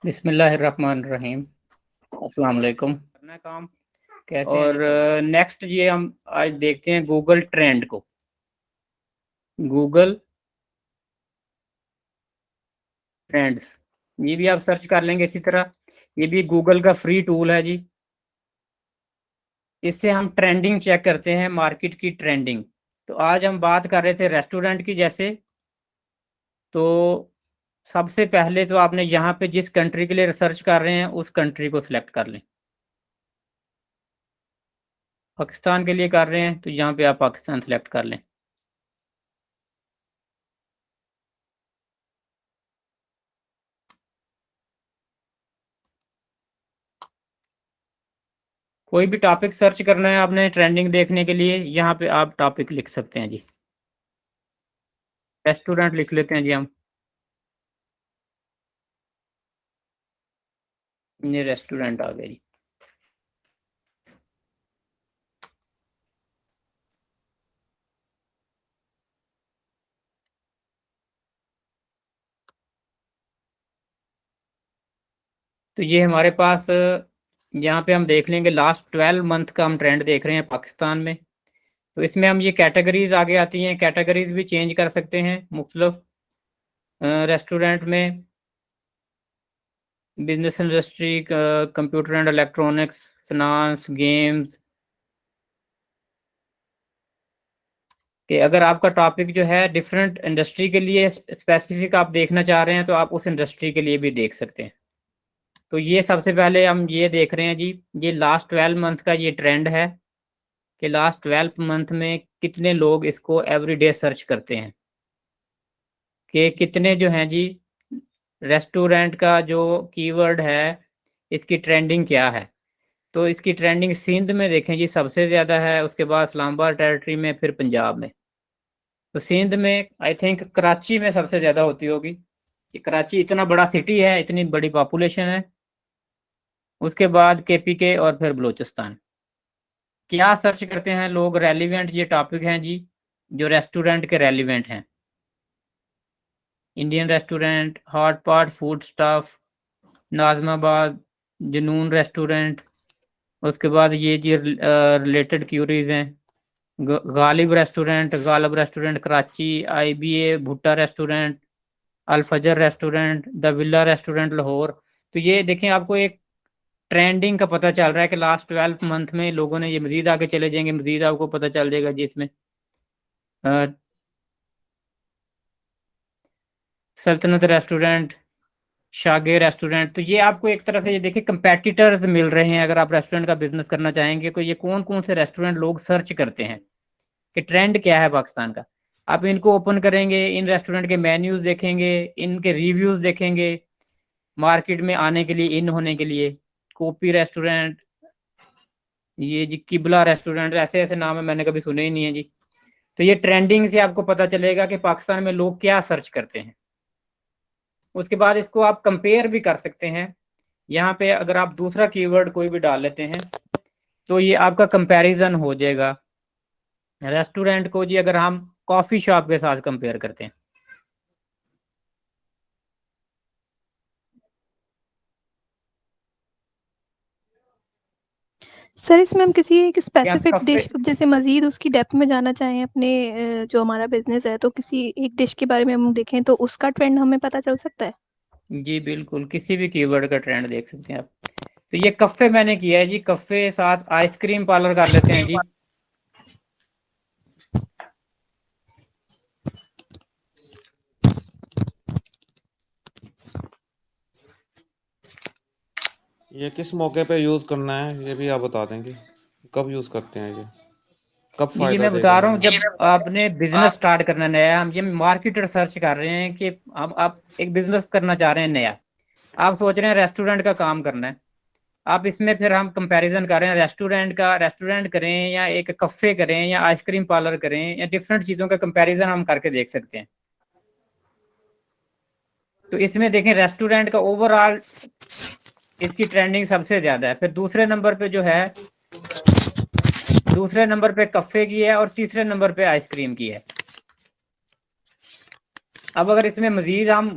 बिस्मिल्लाहिर्रहमानिर्रहीम। अस्सलाम वालेकुम। करना काम कैसे और नेक्स्ट ये हम आज देखते हैं गूगल ट्रेंड को। गूगल ट्रेंड्स, ये भी आप सर्च कर लेंगे इसी तरह। ये भी गूगल का फ्री टूल है जी। इससे हम ट्रेंडिंग चेक करते हैं, मार्केट की ट्रेंडिंग। तो आज हम बात कर रहे थे रेस्टोरेंट की। जैसे तो सबसे पहले तो आपने यहाँ पे जिस कंट्री के लिए रिसर्च कर रहे हैं उस कंट्री को सिलेक्ट कर लें। पाकिस्तान के लिए कर रहे हैं तो यहाँ पे आप पाकिस्तान सेलेक्ट कर लें। कोई भी टॉपिक सर्च करना है आपने ट्रेंडिंग देखने के लिए, यहाँ पे आप टॉपिक लिख सकते हैं जी। रेस्टोरेंट लिख लेते हैं जी हम। ये रेस्टोरेंट आ गया जी। तो ये हमारे पास यहाँ पे हम देख लेंगे लास्ट 12 मंथ का हम ट्रेंड देख रहे हैं पाकिस्तान में। तो इसमें हम ये कैटेगरीज आगे आती हैं, कैटेगरीज भी चेंज कर सकते हैं मुख्तलिफ रेस्टोरेंट में। Business industry, computer and electronics, finance, games कि अगर आपका टॉपिक जो है डिफरेंट इंडस्ट्री के लिए स्पेसिफिक आप देखना चाह रहे हैं तो आप उस इंडस्ट्री के लिए भी देख सकते हैं। तो ये सबसे पहले हम ये देख रहे हैं जी, ये लास्ट 12 मंथ का ये ट्रेंड है कि लास्ट 12 मंथ में कितने लोग इसको एवरीडे सर्च करते हैं, कि कितने जो हैं जी रेस्टोरेंट का जो कीवर्ड है इसकी ट्रेंडिंग क्या है। तो इसकी ट्रेंडिंग सिंध में देखें जी सबसे ज़्यादा है, उसके बाद इस्लामाबाद टेरिटरी में, फिर पंजाब में। तो सिंध में आई थिंक कराची में सबसे ज़्यादा होती होगी कि कराची इतना बड़ा सिटी है, इतनी बड़ी पॉपुलेशन है। उसके बाद केपीके और फिर बलूचिस्तान। क्या सर्च करते हैं लोग? रेलिवेंट ये टॉपिक हैं जी जो रेस्टोरेंट के रेलिवेंट हैं। Indian restaurant, hot pot, food stuff, Nazimabad, Junoon restaurant. उसके बाद ये जी रिलेटेड क्यूरीज हैं। Ghalib restaurant Karachi, IBA Bhutta restaurant, Al-Fajr restaurant, the villa restaurant Lahore. तो ये देखें, आपको एक ट्रेंडिंग का पता चल रहा है कि लास्ट 12 मंथ में लोगों ने, ये मजीद आगे चले जाएंगे, मजीद आपको पता चल जाएगा जी इसमें। सल्तनत रेस्टोरेंट, शागे रेस्टोरेंट। तो ये आपको एक तरह से ये देखिए कंपेटिटर्स मिल रहे हैं। अगर आप रेस्टोरेंट का बिजनेस करना चाहेंगे तो ये कौन कौन से रेस्टोरेंट लोग सर्च करते हैं, कि ट्रेंड क्या है पाकिस्तान का। आप इनको ओपन करेंगे, इन रेस्टोरेंट के मेन्यूज देखेंगे, इनके रिव्यूज देखेंगे मार्केट में आने के लिए, इन होने के लिए। कॉपी रेस्टोरेंट, ये जी किबला रेस्टोरेंट, ऐसे ऐसे नाम है, मैंने कभी सुने ही नहीं है जी। तो ये ट्रेंडिंग से आपको पता चलेगा कि पाकिस्तान में लोग क्या सर्च करते हैं। उसके बाद इसको आप कंपेयर भी कर सकते हैं। यहाँ पे अगर आप दूसरा कीवर्ड कोई भी डाल लेते हैं तो ये आपका कंपैरिजन हो जाएगा रेस्टोरेंट को जी। अगर हम कॉफ़ी शॉप के साथ कंपेयर करते हैं, सर इसमें हम किसी एक क्या स्पेसिफिक कफ़े, डिश जैसे मज़ीद उसकी डेप्थ में जानना चाहें अपने जो हमारा बिज़नेस है, तो किसी एक डिश के बारे में हम देखें तो उसका ट्रेंड हमें पता चल सकता है? जी बिल्कुल, किसी भी कीवर्ड का ट्रेंड देख सकते हैं आप। तो ये कफ़े मैंने किया है जी, कफ़े साथ आइसक्रीम पार्लर कर लेते हैं जी। ये किस मौके पे यूज करना है ये भी आप बता देंगे, कब यूज करते हैं ये, कब जी फायदा मैं बता देगा रहा हूँ, हमें। जब आपने बिजनेस स्टार्ट करना नया, हम ये मार्केटर सर्च कर रहे हैं कि आप एक बिजनेस करना चाह रहे हैं नया। आप सोच रहे हैं रेस्टोरेंट का काम करना है। आप इसमें फिर हम कंपैरिजन कर रहे हैं रेस्टोरेंट का, रेस्टोरेंट करें या एक कफ़े करें या आइसक्रीम पार्लर करें, या डिफरेंट चीज़ों का कंपैरिजन हम करके देख सकते हैं। तो इसमें देखें रेस्टोरेंट का ओवरऑल इसकी ट्रेंडिंग सबसे ज़्यादा है। फिर दूसरे नंबर पे जो है, दूसरे नंबर पे कफ़े की है और तीसरे नंबर पे आइसक्रीम की है। अब अगर इसमें मजीद हम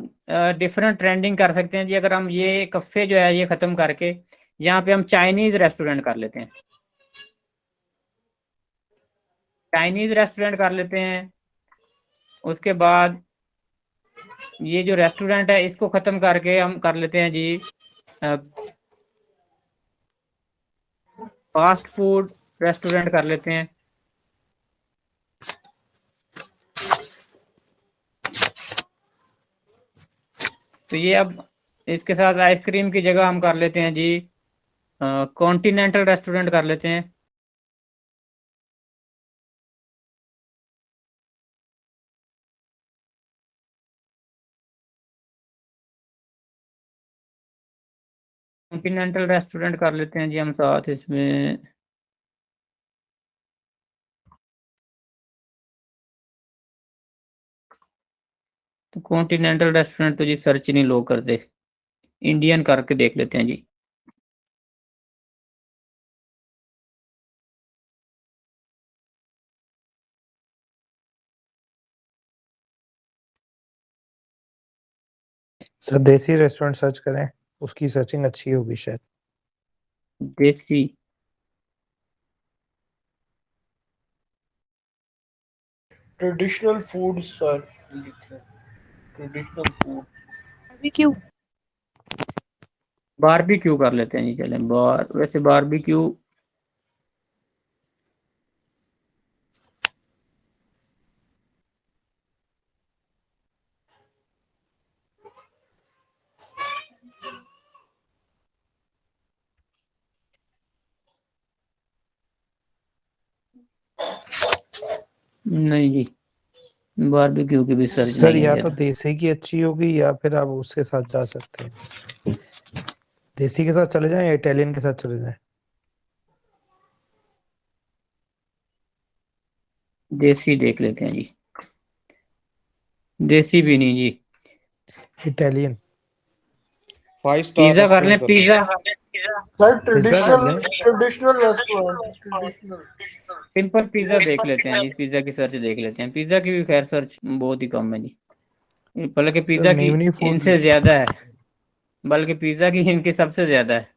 डिफरेंट ट्रेंडिंग कर सकते हैं जी, अगर हम ये कफ़े जो है ये ख़त्म करके यहाँ पे हम चाइनीज़ रेस्टोरेंट कर लेते हैं, चाइनीज़ रेस्टोरेंट कर लेते हैं। उसके बाद ये जो रेस्टोरेंट है इसको ख़त्म करके हम कर लेते हैं जी फास्ट फूड रेस्टोरेंट कर लेते हैं। तो ये अब इसके साथ आइसक्रीम की जगह हम कर लेते हैं जी कॉन्टिनेंटल रेस्टोरेंट कर लेते हैं। कॉन्टिनेंटल रेस्टोरेंट कर लेते हैं जी हम साथ इसमें। तो कॉन्टिनेंटल रेस्टोरेंट तो जी सर्च ही नहीं लोग करते, इंडियन करके देख लेते हैं जी। सर देसी रेस्टोरेंट सर्च करें, उसकी सर्चिंग अच्छी होगी शायद। देसी ट्रेडिशनल फूड सर लिखे, ट्रेडिशनल फूड। बारबेक्यू बारबेक्यू कर लेते हैं जी, चलें वैसे बारबेक्यू नहीं जी, बारबेक्यू की भी सर्च सर नहीं या है तो देसी की अच्छी होगी या फिर आप उसके साथ जा सकते हैं, देसी के साथ चले जाएं या इटालियन के साथ चले जाएं। देसी देख लेते हैं जी, देसी भी नहीं जी, इटालियन 5 स्टार पिज्जा कर लें, रेस्टोरेंट कर पिज्जा सर पिज्जा कर लें। Traditional restaurant, traditional. Simple pizza देख लेते हैं जी, पिज्जा की सर्च देख लेते हैं। पिज्जा की भी खैर सर्च बहुत ही कम है जी, बल्कि सर पिज्जा की मेमनी फूड इनसे ज्यादा है, बल्कि पिज्जा की इनकी सबसे ज्यादा है।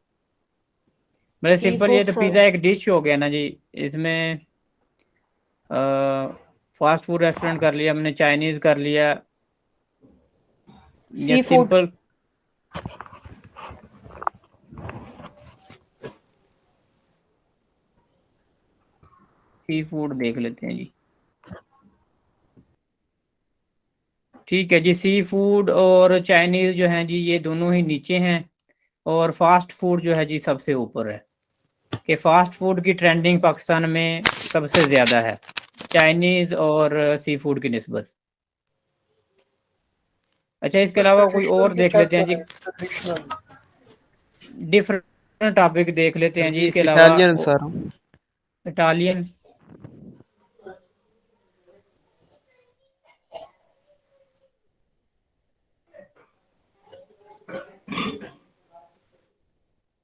मतलब सी सिंपल ये फूड तो सर, पिज्जा एक डिश हो गया ना जी। इसमें फास्ट फूड रेस्टोरेंट कर लिया हमने, चाइनीज कर लिया, या sea food. Simple sea food देख लेते हैं जी। ठीक है जी, सी फूड और चाइनीज जो हैं जी ये दोनों ही नीचे हैं, और फास्ट फूड जो है जी सबसे ऊपर है, कि फास्ट फूड की ट्रेंडिंग पाकिस्तान में सबसे ज़्यादा है चाइनीज़ और सी फूड की निस्बत। अच्छा, इसके अलावा कोई ट्रेडिशनल और की देख क्या लेते हैं जी, ट्रेडिशनल। डिफरेंट टॉपिक देख लेते हैं जी। इसके अलावा इटालियन सर, इटालियन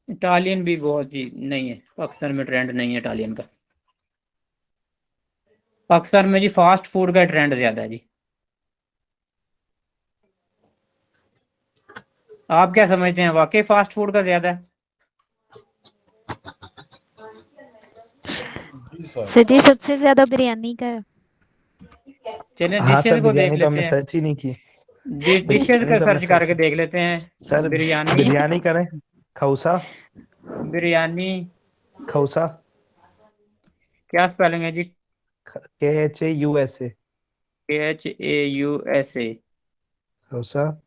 इटालियन भी बहुत जी नहीं है, पाकिस्तान में ट्रेंड नहीं है इटालियन का। पाकिस्तान में जी फास्ट फूड का ट्रेंड ज़्यादा है जी। आप क्या समझते हैं, वाकई फास्ट फूड का ज़्यादा है? सर जी सबसे ज्यादा बिरयानी का है। चलिए हाँ सर डिशेज को देख बिरयानी तो लेते हमने हैं, सर्च ही नहीं की। डिशेज बिरयानी का तो हमने सर्च करके सर्च देख लेते हैं। सर बिरयानी बिरयानी करें, खौसा बिरयानी खौसा क्या स्पेलिंग है जी? KHAUSA KHAUSA। खौसा।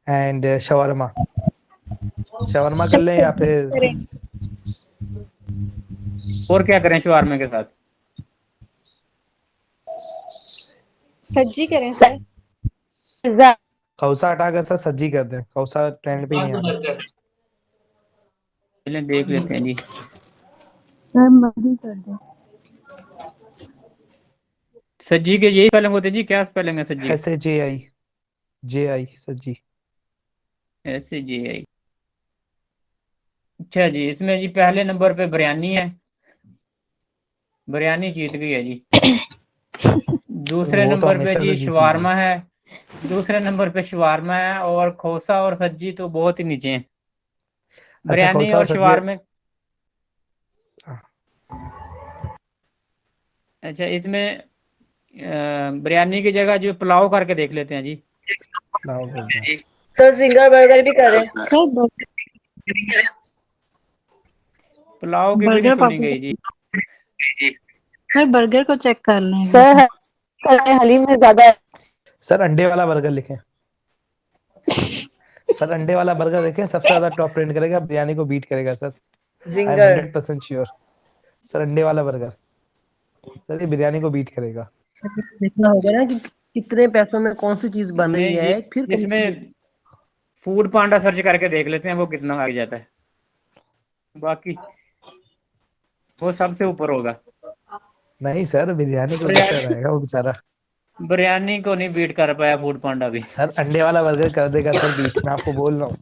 And shawarma, shawarma कर लें या फिर और क्या करें शवारमे के साथ? सज्जी करें सर। खौसा हटाकर सर सज्जी कर दें, खौसा ट्रेंड पे ही नहीं आ रहा। चलिए देख लेते हैं जी। सर मधु कर दो। सज्जी के यही स्पेलिंग होते हैं जी, क्या स्पेलिंग है सज्जी? SHAI सज्जी। SJI। अच्छा जी, इसमें जी पहले नंबर पे बिरयानी है, बिरयानी जीत गई है जी। दूसरे वो तो नंबर पे हमेशा जी से जीती हुई है। शवारमा है, दूसरे नंबर पे शवारमा है, और खोसा और सज्जी तो बहुत ही नीचे हैं। अच्छा, बिरयानी खोसा और और सज्जी। शवारमे। अच्छा, इसमें बिरयानी की जगह जो पुलाव करके देख लेते हैं जी। पुलाव कर दो। सर जिंगर बर्गर भी करें। सर पुलाव की भी नहीं बर्गर सुनी गई जी। सर बर्गर को चेक कर लें। सर हलीम में ज्यादा सर अंडे वाला बर्गर लिखें। सर अंडे वाला बर्गर देखें, सबसे ज्यादा टॉप ट्रेंड करेगा, बिरयानी को बीट करेगा sir. I am ginger 100% sure. Sir अंडे वाला बर्गर सर ये बिरयानी को बीट करेगा। देखना होगा ना कि कितने पैसों में कौन सी चीज बन रही नहीं है, जी, फिर इसमें फूड पांडा सर्च करके देख लेते हैं वो कितना आ जाता है। बाकी वो सबसे ऊपर होगा। नहीं सर, बिरयानी को कैसे रहेगा वो बेचारा। बिरयानी को नहीं बीट कर पाया फूड पांडा भी। सर अंडे वाला बर्गर कर देगा सर बीट, मैं आपको बोल रहा हूँ।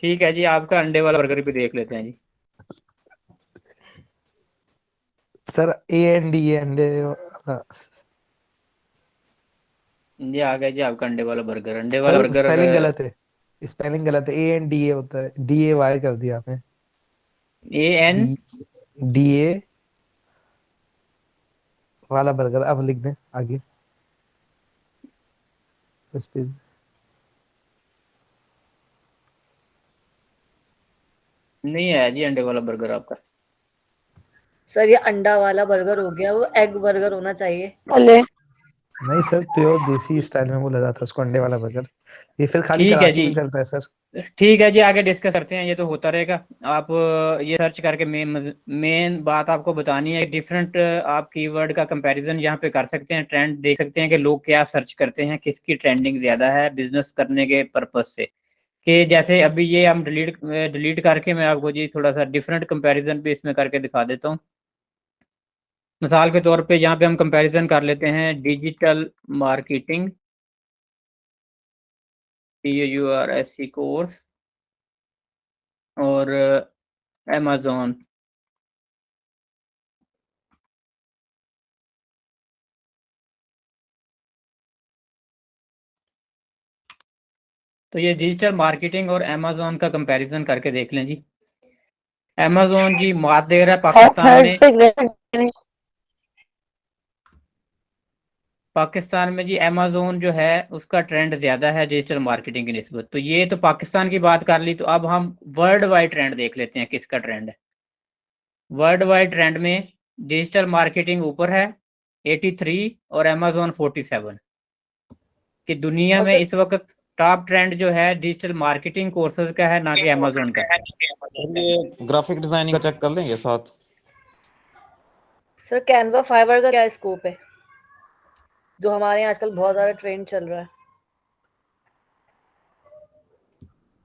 ठीक है जी, आपका अंडे वाला बर्गर भी देख लेते हैं जी। सर ANDA अंडे। ये आ गया जी आपका अंडे वाला बर्गर। अंडे वाला सर बर्गर स्पेलिंग अगर गलत है, स्पेलिंग गलत है। ANDA होता है, DAY कर दिया आपने। AN DA वाला बर्गर अब लिख दें आगे उस पे। नहीं है जी अंडे वाला बर्गर आपका। सर ये अंडा वाला बर्गर हो गया, वो एग बर्गर होना चाहिए। नहीं सर, प्योर देसी स्टाइल में बोला जाता है उसको अंडे वाला बर्गर। ये फिर खाली ठीक है कराची जी, में चलता है सर। ठीक है जी, आगे डिस्कस करते हैं। ये तो होता रहेगा। आप ये सर्च करके मेन बात आपको बतानी है। डिफरेंट आप कीवर्ड का कंपैरिजन यहाँ पे कर सकते हैं, ट्रेंड देख सकते हैं कि लोग क्या सर्च करते हैं, किसकी ट्रेंडिंग ज्यादा है बिजनेस करने के पर्पज से। कि जैसे अभी ये हम डिलीट करके मैं आपको जी थोड़ा सा डिफरेंट कंपैरिजन भी इसमें करके दिखा देता हूँ। मिसाल के तौर पे यहाँ पे हम कंपैरिजन कर लेते हैं डिजिटल मार्केटिंग, DAURSE कोर्स, और अमेजोन। तो ये डिजिटल मार्केटिंग और अमेजोन का कंपैरिजन करके देख लें जी। अमेजोन जी मात दे रहा है पाकिस्तान में जी। अमेजोन जो है उसका ट्रेंड ज्यादा है डिजिटल मार्केटिंग की निस्बत। तो ये तो पाकिस्तान की बात कर ली, तो अब हम वर्ल्ड वाइड ट्रेंड देख लेते हैं किसका ट्रेंड है। वर्ल्ड वाइड ट्रेंड में डिजिटल मार्केटिंग ऊपर है 83 और अमेजोन 47। कि दुनिया में इस वक्त टॉप ट्रेंड जो है डिजिटल मार्केटिंग कोर्सेज का है, ना कि अमेजोन का। ये ग्राफिक डिजाइनिंग का चेक कर लेंगे साथ। सर कैनवा फाइवर का क्या स्कोप है, जो हमारे यहाँ आजकल बहुत ज्यादा ट्रेंड चल रहा है।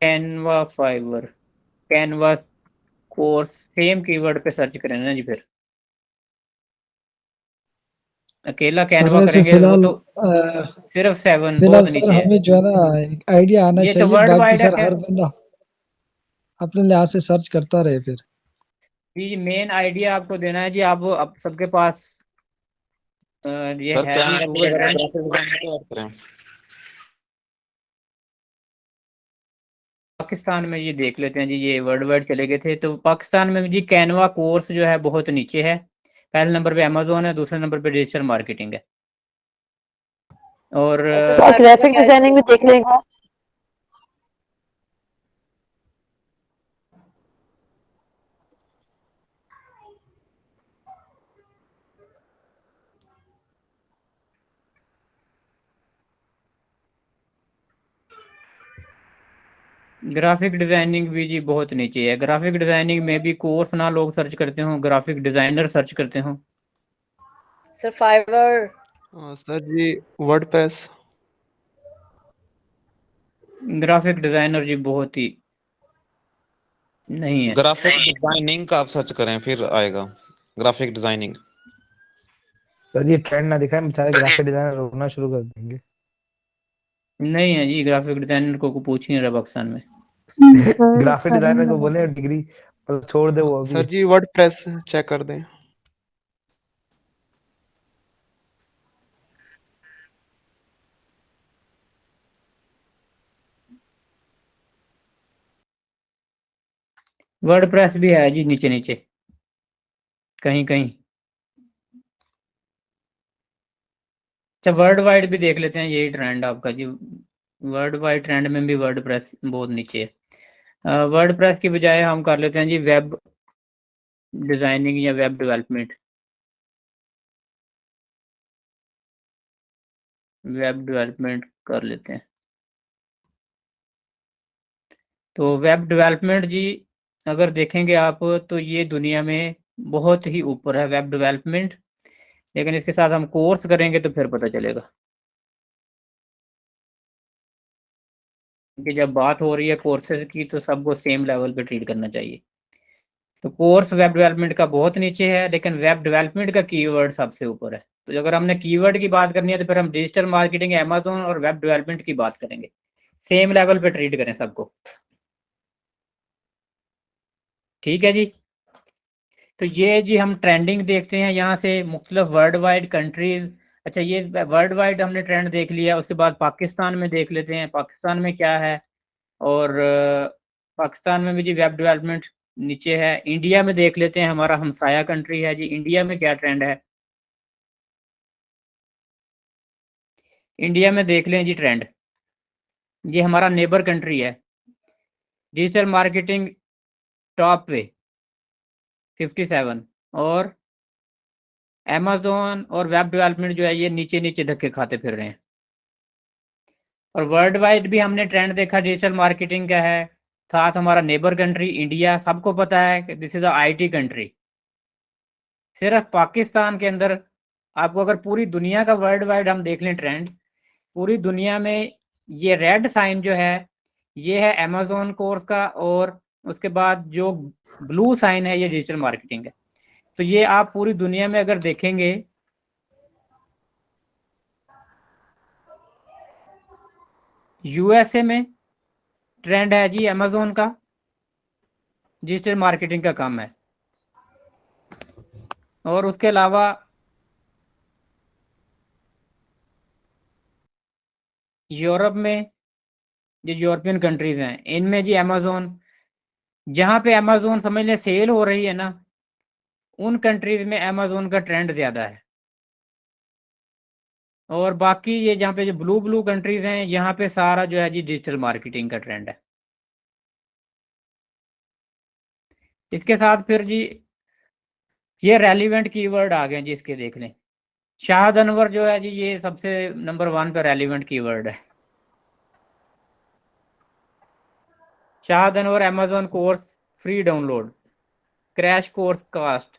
Canva Fiverr, Canva course, same keyword पे सर्च करें ना जी। फिर अकेला कैनवा करेंगे वो फिलहाल तो सिर्फ 7 फिलहाल बहुत सर नीचे है। हमें जो है ना एक आइडिया आना ये तो चाहिए, वर्ल्ड बाकी वाइड है सर क्या हर बंदा अपने लिहाज से सर्च करता रहे फिर। जी? मेन आइडिया आपको देना है जी। आप सबके पास ये सर है क्या जी गूगल ट्रेंड। ग्राफिक डिजाइनिंग को ऐड करें? पाकिस्तान में ये देख लेते हैं जी, ये वर्ल्ड वाइड चले गए थे। तो पाकिस्तान में जी कैनवा कोर्स जो है बहुत नीचे है। पहले नंबर पे अमेजोन है, दूसरे नंबर पे डिजिटल मार्केटिंग है। और ग्राफिक डिजाइनिंग भी देख लेंगे। ग्राफिक डिजाइनिंग भी जी बहुत नीचे है। ग्राफिक डिजाइनिंग में भी कोर्स ना लोग सर्च करते हो, ग्राफिक डिजाइनर सर्च करते हो। Sir Fiverr. सर जी वर्डप्रेस। ग्राफिक डिजाइनर जी बहुत ही नहीं है। ग्राफिक डिजाइनिंग का आप सर्च करें फिर आएगा ग्राफिक डिजाइनिंग। सर ये ट्रेंड ना दिखाए, बेचारे ग्राफिक डिजाइनर रोना शुरू कर देंगे। नहीं है जी, ग्राफिक डिजाइनर को पूछ ही नहीं रहा पाकिस्तान में। ग्राफिक डिजाइनर को बोले डिग्री छोड़ दे वो अभी। सर जी वर्डप्रेस चेक कर दें। वर्डप्रेस भी है जी नीचे नीचे कहीं कहीं। अच्छा वर्ल्ड वाइड भी देख लेते हैं, यही ट्रेंड आपका जी, वर्ल्ड वाइड ट्रेंड में भी वर्डप्रेस बहुत नीचे है। वर्डप्रेस की बजाय हम कर लेते हैं जी वेब डिजाइनिंग या वेब डेवलपमेंट। वेब डेवलपमेंट कर लेते हैं। तो वेब डेवलपमेंट जी अगर देखेंगे आप तो ये दुनिया में बहुत ही ऊपर है वेब डेवलपमेंट, लेकिन इसके साथ हम कोर्स करेंगे तो फिर पता चलेगा। क्योंकि जब बात हो रही है कोर्सेज की तो सबको सेम लेवल पे ट्रीट करना चाहिए। तो कोर्स वेब डेवलपमेंट का बहुत नीचे है, लेकिन वेब डेवलपमेंट का कीवर्ड सबसे ऊपर है। तो अगर हमने कीवर्ड की बात करनी है तो फिर हम डिजिटल मार्केटिंग, अमेजोन और वेब डेवलपमेंट की बात करेंगे, सेम लेवल पे ट्रीट करें सबको। ठीक है जी। तो ये जी हम ट्रेंडिंग देखते हैं यहाँ से मुख्तलिफ वर्ल्ड वाइड कंट्रीज। अच्छा ये वर्ल्ड वाइड हमने ट्रेंड देख लिया, उसके बाद पाकिस्तान में देख लेते हैं पाकिस्तान में क्या है। और पाकिस्तान में भी जी वेब डेवलपमेंट नीचे है। इंडिया में देख लेते हैं, हमारा हमसाया कंट्री है जी, इंडिया में क्या ट्रेंड है। इंडिया में देख लें जी ट्रेंड, ये हमारा नेबर कंट्री है। डिजिटल मार्केटिंग टॉप पे 57, और अमेजोन और वेब डेवलपमेंट जो है ये नीचे नीचे धक्के खाते फिर रहे हैं। और वर्ल्ड वाइड भी हमने ट्रेंड देखा डिजिटल मार्केटिंग का है। साथ हमारा नेबर कंट्री इंडिया, सबको पता है कि this is a IT country. सिर्फ पाकिस्तान के अंदर आपको अगर पूरी दुनिया का वर्ल्ड वाइड हम देख लें ट्रेंड, पूरी दुनिया में ये रेड साइन जो है ये है अमेजोन कोर्स का, और उसके बाद जो ब्लू साइन है ये डिजिटल मार्केटिंग है। तो ये आप पूरी दुनिया में अगर देखेंगे USA में ट्रेंड है जी अमेजोन का, डिजिटल मार्केटिंग का काम है। और उसके अलावा यूरोप में जो यूरोपियन कंट्रीज हैं इनमें जी अमेजोन, जहाँ पे अमेजोन समझ लें सेल हो रही है ना, उन कंट्रीज में अमेजोन का ट्रेंड ज़्यादा है। और बाकी ये जहाँ पे जो ब्लू ब्लू कंट्रीज हैं यहाँ पे सारा जो है जी डिजिटल मार्केटिंग का ट्रेंड है। इसके साथ फिर जी ये रेलिवेंट कीवर्ड आ गए जी, इसके देख लें। शाहद अनवर जो है जी ये सबसे नंबर 1 पे रेलिवेंट कीवर्ड है। Shahad Anwar Amazon course free download, crash course कास्ट।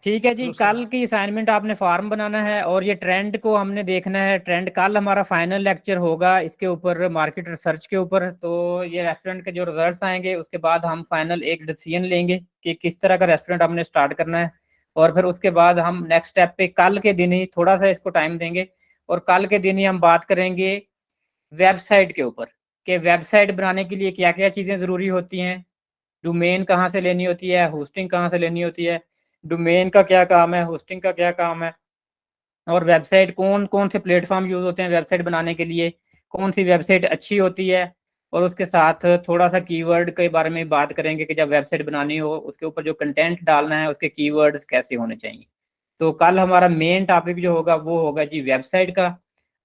ठीक है जी, कल की असाइनमेंट आपने फॉर्म बनाना है और ये ट्रेंड को हमने देखना है। ट्रेंड कल हमारा फाइनल लेक्चर होगा इसके ऊपर, मार्केट रिसर्च के ऊपर। तो ये रेस्टोरेंट के जो रिजल्ट्स आएंगे उसके बाद हम फाइनल एक डिसीजन लेंगे कि किस तरह का रेस्टोरेंट हमने स्टार्ट करना है। और फिर उसके बाद हम नेक्स्ट स्टेप पे कल के दिन ही थोड़ा सा इसको टाइम देंगे, और कल के दिन ही हम बात करेंगे वेबसाइट के ऊपर कि वेबसाइट बनाने के लिए क्या क्या चीज़ें ज़रूरी होती हैं, डोमेन कहाँ से लेनी होती है, होस्टिंग कहाँ से लेनी होती है, डोमेन का क्या काम है, होस्टिंग का क्या काम है, और वेबसाइट कौन कौन से प्लेटफॉर्म यूज़ होते हैं वेबसाइट बनाने के लिए, कौन सी वेबसाइट अच्छी होती है। और उसके साथ थोड़ा सा कीवर्ड के बारे में बात करेंगे कि जब वेबसाइट बनानी हो उसके ऊपर जो कंटेंट डालना है उसके कीवर्ड्स कैसे होने चाहिए। तो कल हमारा मेन टॉपिक जो होगा वो होगा जी वेबसाइट का,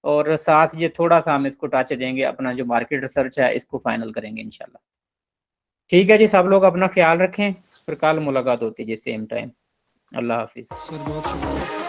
और साथ ये थोड़ा सा हम इसको टच देंगे, अपना जो मार्केट रिसर्च है इसको फाइनल करेंगे इंशाल्लाह। ठीक है जी, सब लोग अपना ख्याल रखें, फिर कल मुलाकात होती है जी सेम टाइम। अल्लाह हाफिज़। सर बहुत शुक्रिया।